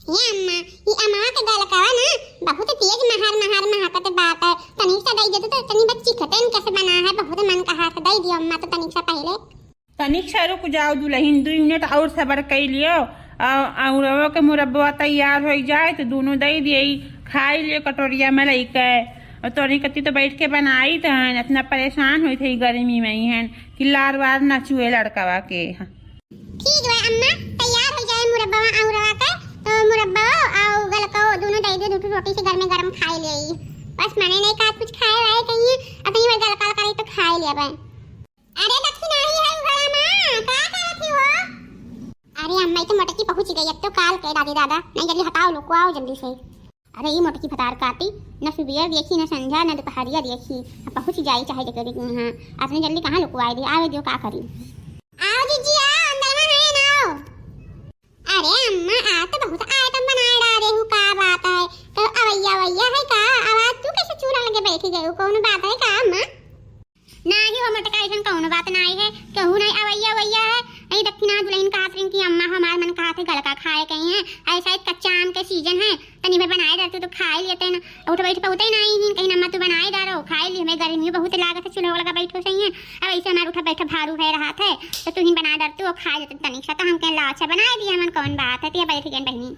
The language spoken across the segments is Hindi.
ये अम्मा ये अम्मा के गल कवा ना बहुत तेज महर महकत बात है। तनिक सा दई दे तो तनी बच्ची खतन कैसे बना है बहुत मन कहा था दई दियो अम्मा तो तनिक सा पहले। तनिक सा रुक जाओ दुल्हन 2 मिनट और सबर कर लियो और के मुरब्बा तैयार हो जाए तो दोनों दई दिए खाई लियो कटोरिया में लेके। और तोरी कत्ती तो बैठ के बनाई तो है इतना परेशान हुई थी गर्मी में ही है कि लार वार ना चुए लड़कावा के। ठीक है अम्मा तैयार हो जाए मुरब्बा और का तो मुरब्बा और गलको दोनों दई दे दूध रोटी से घर में गरम खाई ले। बस मैंने नहीं कहा कुछ खाए वाए कहीं अपनी बार गलका करे तो खाई लिया बे। अरे दक्षिणा ही है घरा में का करती हो। अरे अम्मा तो मोटकी पहुंच गई अब तो काल के दादी दादा नहीं जल्दी हटाओ लोग आओ जल्दी से। अरे ये मोटकी फतार काटी न सुबह देखी न संध्या न दोपहरिया देखी पहुंच जाई चाहे जगह हाँ आपने जल्दी कहाँ लुकवाई दी आवे दियो का करी। आओ जीजी आओ अंदर में है ना। अरे अम्मा आ तो बहुत आइटम बनाए डाले हूँ का बात है तो अवैया है का आवाज तू कैसे चूरा लगे बैठी गई कौन बात है का अम्मा। नाही हो मटका ऐसा कौन बात नहीं है कहूँ नहीं अवैया है नहीं दक्षिणा दुल्हन कहा कि अम्मा हमारे मन कहा थे गलका खाए कहीं है ऐसा कच्चा आम के सीजन है तनी में बनाए रहते तो खा लेते ना उठ बैठ पहुँचते नहीं है कहीं अम्मा तू बनाए डालो खाए ली हमें गर्मी बहुत लागत है चूल्हा लगा बैठो सही है अब ऐसे हमारे उठा बैठा भारू है रहा थे तो तू ही बना डालते हो खा लेते तनिक सा तो हम कह ला अच्छा बनाए दिया मन कौन बात है तो बैठ गए बहनी।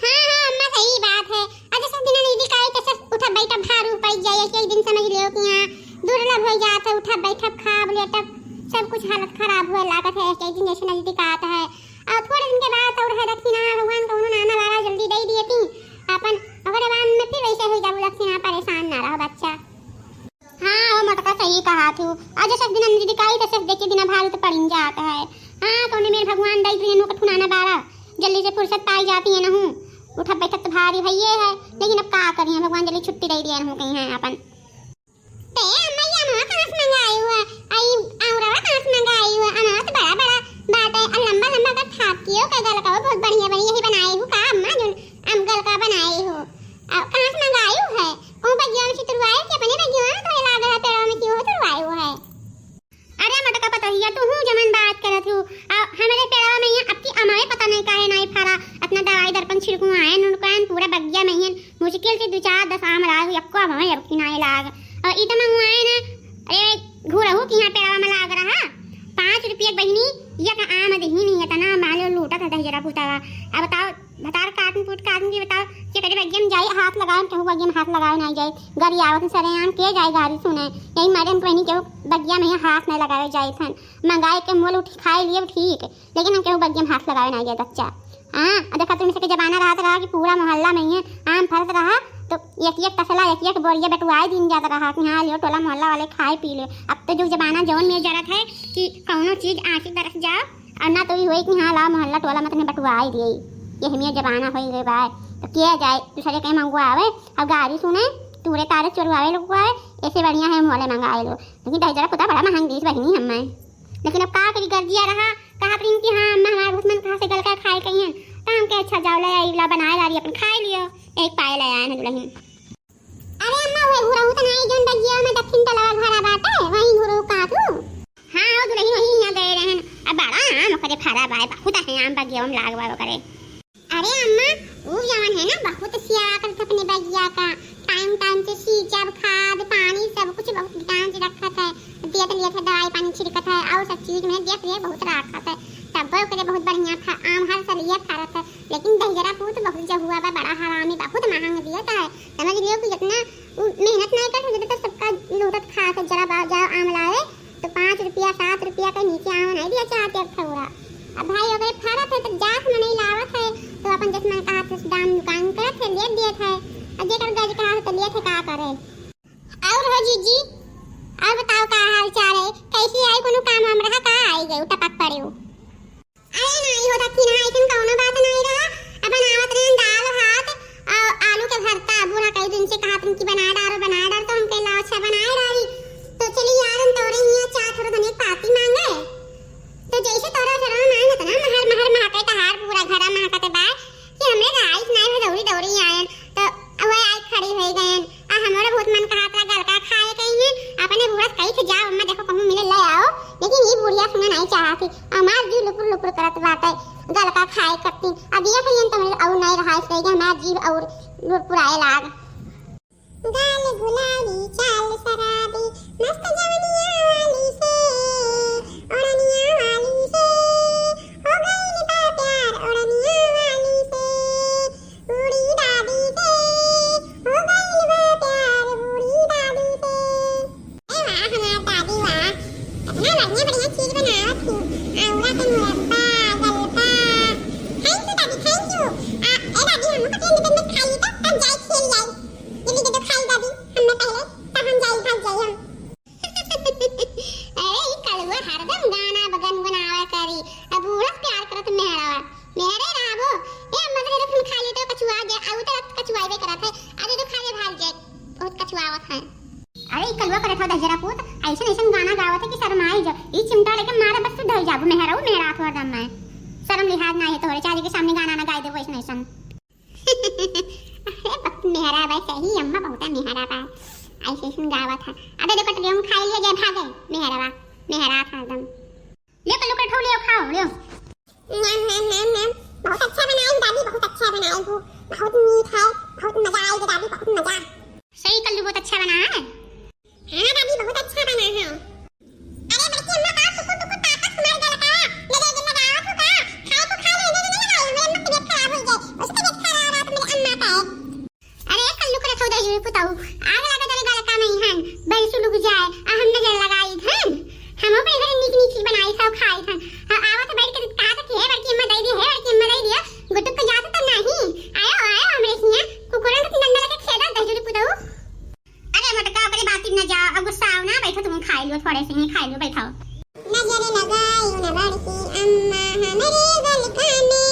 हाँ अम्मा सही बात है आज सब दिन नहीं दिखाई तो सब उठा बैठा भारू पड़ जाए एक दिन समझ लियो कि यहाँ दुर्लभ हो जाता उठा बैठा खा बोले तब सब कुछ हालत खराब हुए लागत है एक दिन जैसे नजदीक आता है और थोड़े दिन के बाद और है दक्षिणा भगवान को नाना वाला जल्दी दे दिए थी अपन अगर अब में फिर वैसे हो जाओ दक्षिणा परेशान ना रहो बच्चा। हाँ वो मटका सही कहा तू आज सब दिन नजदीक आई तो सब देखे दिन भारू तो पड़ जाता है। हाँ तो मेरे भगवान दई दिए नो कठुनाना बारा जल्दी से फुर्सत पाई जाती है ना हूँ उठा बैठा तो भारी भैये है लेकिन अब का करिए भगवान जल्दी छुट्टी दे दिया हूँ कहीं है अपन। ते अम्मा ये अम्मा कहाँ से मंगाई हुआ आई औरवा कहाँ से मंगाई हुआ अनार तो बड़ा बात है और लंबा का थाप कियो का गलका बहुत बढ़िया यही बनाई हूँ का अम्मा जो हम गलका बनाई हो कहाँ से मंगाई हूँ है कौन बगिया में तुरवाई कि अपने बगिया में थोड़े लाग है पेड़ों में क्यों तुरवाई हुआ है। अरे मटका पता ही तू हूँ जमन बात करत हूँ हमारे पेड़ों में ये अब की अमाए पता नहीं काहे नहीं फरा अपना दवाई दर्पण छिड़कू आए नुनकान पूरा बगिया में है मुश्किल से 2-4-10 आम लाग यक्को हमें अब की नहीं लाग और इतना मंगवाए ना अरे घूरहू कि यहाँ पेड़वा में लाग रहा 5 रुपये बहनी या का आम दही नहीं है ना मालो लूटा था दही जरा पूछा अब बताओ बतार काटन की बताओ कि करे बगिया में जाए हाथ लगाए कहूँ बगिया में हाथ लगाए नहीं जाए गाड़ी आवत सरे आम के जाए गाड़ी सुने यही मैडम बहनी कहूँ बगिया में हाथ नहीं लगाए जाए थन मंगाए के मोल उठ खाए लिए ठीक लेकिन हम कहूँ बगिया में हाथ लगाए नहीं जाए बच्चा। हाँ देखा तुम सके जमाना रहा कि पूरा मोहल्ला में ही आम फरत रहा तो एक तसला एक बोरिया बटवाए दिन जाता रहा कि हाँ लियो टोला मोहल्ला वाले खाए पी लो। अब तो जो जमाना जौन में जरूरत है कि कौनो चीज आँखी तरफ जाओ और ना तो ये हुई कि हाँ ला मोहल्ला टोला में तुम्हें बटवाई दिए ये हमें जमाना हो गए भाई तो किया जाए दूसरे कहीं मंगवावे अब गाड़ी सुने टूरे तारे चुरवावे लोग आए ऐसे बढ़िया है मोहल्ले मंगाए लो लेकिन दही जरा पता बड़ा महंग देश बहनी हमें लेकिन अब का करी गर्जिया रहा कहा प्रिंग की हाँ अम्मा हमारा भुसमन कहाँ से गलका खाए कहीं है तो हम क्या अच्छा जाओ ला बनाए ला रही अपन खाए लियो एक पाए ले आए हैं दुल्हन। अरे अम्मा वो घुरहू तो नहीं जोन बगिया में दक्षिण तलवा घरा बात है वहीं घुरहू का तू। हाँ वो दुल्हन वहीं यहाँ गए रहे अब बड़ा आम करे फरा बाय बहुत है आम बगिया में लागवा करे। अरे अम्मा वो जवान है ना बहुत सिया कर अपने बगिया का टाइम से सींचब खाद पानी सब कुछ बहुत ध्यान से रखा था दिया था दवाई पानी छिड़कत है और सब चीज में दिया बहुत रखा था तब करे बहुत बढ़िया था आम हर सलिया खा था लेकिन दहिजरा बहुत बहुत जो हुआ बड़ा हरामी बहुत महंग दिया था समझ लियो कि जितना मेहनत नहीं कर तो सबका लूटत खा के जरा जाओ आम लाए तो 5 रुपया 7 रुपया का नीचे आम नहीं दिया चाहते थोड़ा अब भाई अगर फरा थे तो जात में नहीं लावत है तो अपन जिसमें कहा था दाम दुकान करे थे ले दिए थे अब जेकर गज कहा तो लिए थे का करे। और हो जीजी और बताओ का हाल चाल है कैसी आई कोनो काम हम रहा का आई गए टपक पड़े हो। अरे नहीं होता कि ना इतन कौनो बात नहीं रहा अब बनावत रहे दाल भात और आलू के भरता बुरा कई दिन से कहा तुम की बना डाल तो हम कहला अच्छा बनाए डाली तो चली यार हम तोरे हिया चार थोड़ा धने पाती मांगे तो जैसे तोरा जरा मांगे तो ना महर महके तहार पूरा घरा महकते बा कि हमरे राइस नहीं दौड़ी आयन तो अब आई खड़ी हो गए आ हमारा बहुत मन कहा था गलका खाए कहीं अपने बुढ़ा कहीं से जाओ अम्मा देखो कहूं मिले ले आओ लेकिन ये बुढ़िया सुना नहीं चाहती हमार जी लुपुर पुर करत बाटे गलका खाए करती अब ये खइयन त और नहीं रहा इसलिए कि हमारा जीव और पुराए लाग गाल गुलाबी चाल शराबी मस्त जवनिया वाली से ओढ़निया वाली से हो गई बा प्यार ओढ़निया वाली से बूढ़ी दादी से हो गई बा प्यार बूढ़ी दादी से ए वाह हमार दादी वाह इतना बढ़िया बढ़िया चीज बनावत थी आउरा के मुरब्बा गलका थैंक यू दादी थैंक यू ए दादी हम को पेन में खाई तो तब जाई खेल जाई जल्दी दे दो खाई दादी हमने पहले तब हम जाई भाग जाई हम अरे कलवा हरदम गाना बगन बनावा करी अब बूढ़ा प्यार करत मेहरा मेहरे राबो ए मगरे रखन खा ले तो कछुआ जे आउ तो कछुआवे करत है अरे तो खा ले भाग जाए बहुत कछुआवत है अरे कलवा करत हो दजरा पूत ऐसे ऐसे गाना गावत है कि शर्माई जा ई चिमटा लेके मारा बस धर जाबू मेहरा मेहरा थोड़ा दम में शर्म लिहाज ना है तोरे चाची के सामने गाना ना गाए दे वैसे ऐसन अरे बस मेहरा भाई सही अम्मा बहुत है मेहरा बा ऐसे ऐसे गावत है अबे देखो तो हम खाई ले जाए भागे मेहरा था एकदम ले कल कर ठो ले खाओ ले नम बहुत अच्छा बनाई दादी बहुत अच्छा बनाई हो बहुत मीठ है बहुत मजा आई दादी बहुत मजा सही कल्लू बहुत अच्छा बना है हां दादी बहुत अच्छा बना है अरे बच्ची अम्मा का टुकु टुकु ताकत मार गया का लगे लगाओ तो का खाए तो खा ले नहीं लगाओ मेरी तबीयत खराब हो गई उसकी तबीयत खराब रहा तो मेरी अम्मा का अरे कल्लू कर थोड़ा जी पुताऊ आग लगा तेरे गल का नहीं हन बल सुलुक जाए आ हम नजर लगाई हन हम अपने घर नीक नीक चीज बनाई सब खाई हन आवत बैठ के का तक है बल्कि अम्मा दे दी है बल्कि अम्मा दे दिया गुटुक के जात तो नहीं आयो हमरे सिया कुकुरन के डंडा लगे खेदा दजूरी पुताऊ अरे मटका अपने बात न जा अब गुस्सा आओ ना बैठो तुम खा लो थोड़े से ही खा लो बैठो नजर लगाई न बड़की अम्मा हमारे गल खाने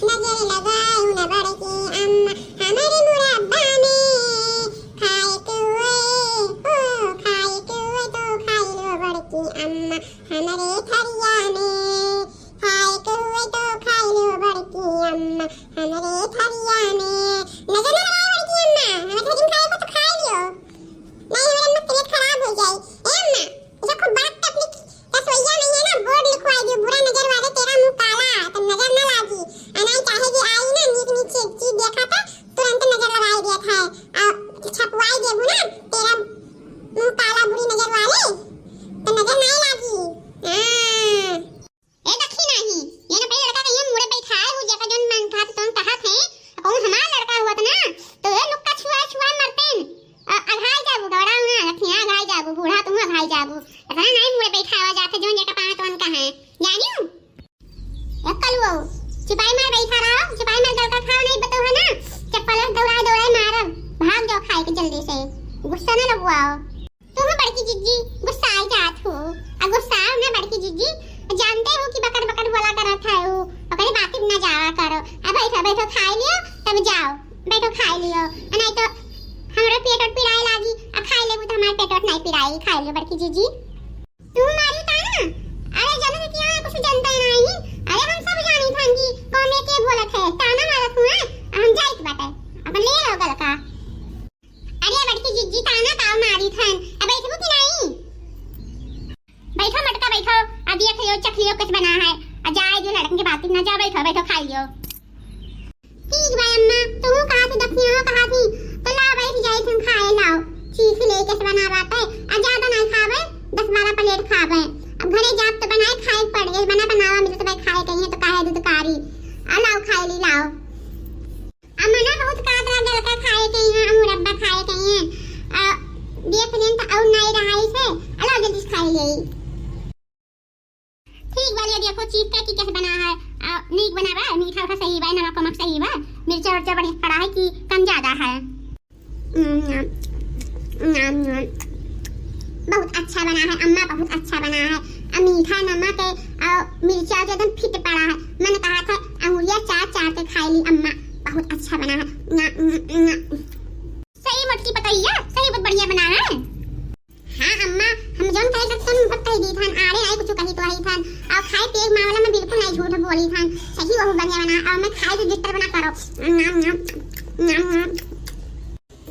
नजर लगाई न बड़की अम्मा हमारे मुरब्बा में खाए तो खाई लो बड़की अम्मा हमारे थरिया में खाए तो खाई लो बड़की अम्मा हमारे थरिया में नजर न लगाई बड़की अम्मा हमारे थरिया खाए को तो खा लियो नहीं मेरी तबीयत खराब हो जाए ए अम्मा ऐसा खूब बात अपनी रसोईया में है ना बोर्ड लिखवाई दियो बुरा नजर वाले तेरा मुंह काला तो नजर ना लागी अनाई चाहे कि आई ना नीक नीक चीज देखा था तुरंत नजर लगाई दिया था और छपवाई देबू ना तेरा मुंह काला बुरी नजर वाले तो नजर नहीं लागी हां ए दखी नहीं ये ना पहले लड़का का ये मुड़े बैठाए हो जगह जोन मन था तो कहा थे कौन हमारा लड़का हुआ था ना तो ये लुक्का छुआ छुआ मरते अघाई जाबू दौड़ाऊ ना रखिया अघाई जाबू बूढ़ा तुम अघाई जाबू ऐसा नहीं मुड़े बैठावा जाते जोन जगह पांच वन का है जानियो कलुओ चिपाई मार बैठा रहो चिपाई मार दौड़ खाओ नहीं बताओ है ना चप्पल दौड़ा दौड़ा मारो भाग जाओ खाए के जल्दी से गुस्सा ना लगवाओ तुम बड़की जिज्जी गुस्सा आ जात हो आ गुस्सा आओ ना बड़की जिज्जी जानते हो कि बकर बकर बोला करत है वो अपनी बात ना जावा करो अब बैठो बैठो खा लियो तब जाओ बैठो खा लियो नहीं तो हमरा पेट और पिराए लागी अब खा लेबू तो हमार पेट और नहीं पिराई खा लियो बड़की जीजी तू मारी ता ना अरे जाने कि यहां कुछ जानता नहीं अरे हम सब जानी थान की कौन के बोलत है ताना मारत हुआ हम जाइत बाटे अपन ले लो गलका अरे बड़की जीजी ताना ताव मारी थान अब बैठबू कि नहीं बैठो मटका बैठो अब ये खियो चखियो कुछ बना है आ जाए जो लड़कन के बात ना जा बैठो बैठो खा लियो ठीक भाई अम्मा तू कहां से दखिया हो कहां थी तो ला बैठ जाए तुम खाए लाओ चीज ले कैसे बना बाटे आ ज्यादा नहीं खावे 10-12 प्लेट खावे अब घरे जात तो बनाए खाए पड़ गए बनावा मिले तो भाई खाए कहीं तो काहे दूधकारी आ लाओ खाए ली लाओ अमना बहुत काट रहा गल का खाए कहीं है मुरब्बा खाए कहीं है देख लेन तो और नहीं रहा इसे अला जल्दी खाए ले ठीक वाली देखो चीज का की कैसे बना है नीक बना रहा है मीठा का सही है नमक कमक सही है मिर्चा और बढ़िया पड़ा है कि कम ज्यादा है बहुत अच्छा बना है अम्मा बहुत अच्छा बना है मीठा नमक है मिर्चा जो एकदम फिट पड़ा है मैंने कहा था अंगुलियां चाट चाट के खाई ली अम्मा बहुत अच्छा बना है सही मटकी बताइए सही बहुत बढ़िया बना है हां अम्मा हम जोन कहे तो तुम सब कह दी थान आरे नहीं कुछ कही तो आई थान और खाए पेट मावला में बिल्कुल नहीं झूठ बोली थान सही वो बढ़िया बना और मैं खाए तो डिस्टर्ब ना करो नाम नाम नाम नाम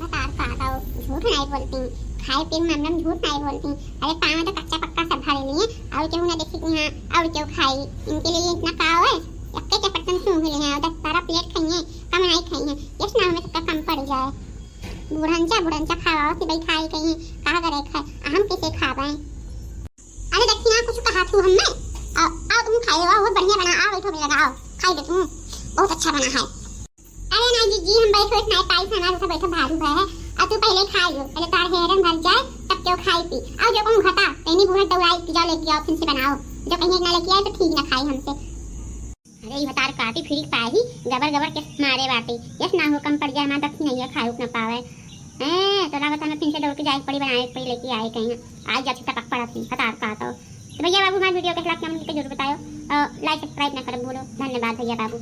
बता पाता झूठ नहीं बोलती खाए पीए मामला में झूठ नहीं बोलती। अरे पाँव में तो कच्चा पक्का सब भरे लिए और केहू ना देखी कि हाँ और केहू खाई, इनके लिए इतना काव है यक्के चपट में सूंघ लिए हैं 10-12 प्लेट खाई हैं, कम नहीं खाई हैं, यस ना हमें सबका कम पड़ जाए। बुढ़ंचा खाओ कि भाई खाई कहीं कहा करे खाए हम कैसे खा पाए। अरे देखी ना कुछ कहा तू हमने आओ तुम खाए हो बहुत बढ़िया बना, आओ बैठो मेरे लगाओ खाई दे तुम, बहुत अच्छा बना है। अरे ना जी हम बैठो इतना पाई से हमारा सब बैठो भारू है, अब तू पहले खा लो, पहले तार हेरन भर जाए तब क्यों खाई पी। और जो कौन घटा कहीं बुढ़ा दौड़ाई की जाओ लेके आओ फिर से बनाओ, जो कहीं ना लेके आए तो ठीक ना खाई हमसे। अरे ये तार काटी फिर पाए ही गबर के मारे बाटी, यस ना हो कम पड़ जाए हमारा दक्षिण नहीं है खाए उतना पावे तो लागत हमें फिर से दौड़ के जाए पड़ी बनाए पड़ी लेके आए कहीं आज जाती टपक पड़ा थी हतार का। तो भैया बाबू हमारे वीडियो के खिलाफ जरूर बताओ, लाइक सब्सक्राइब ना करो भूलो। धन्यवाद भैया बाबू।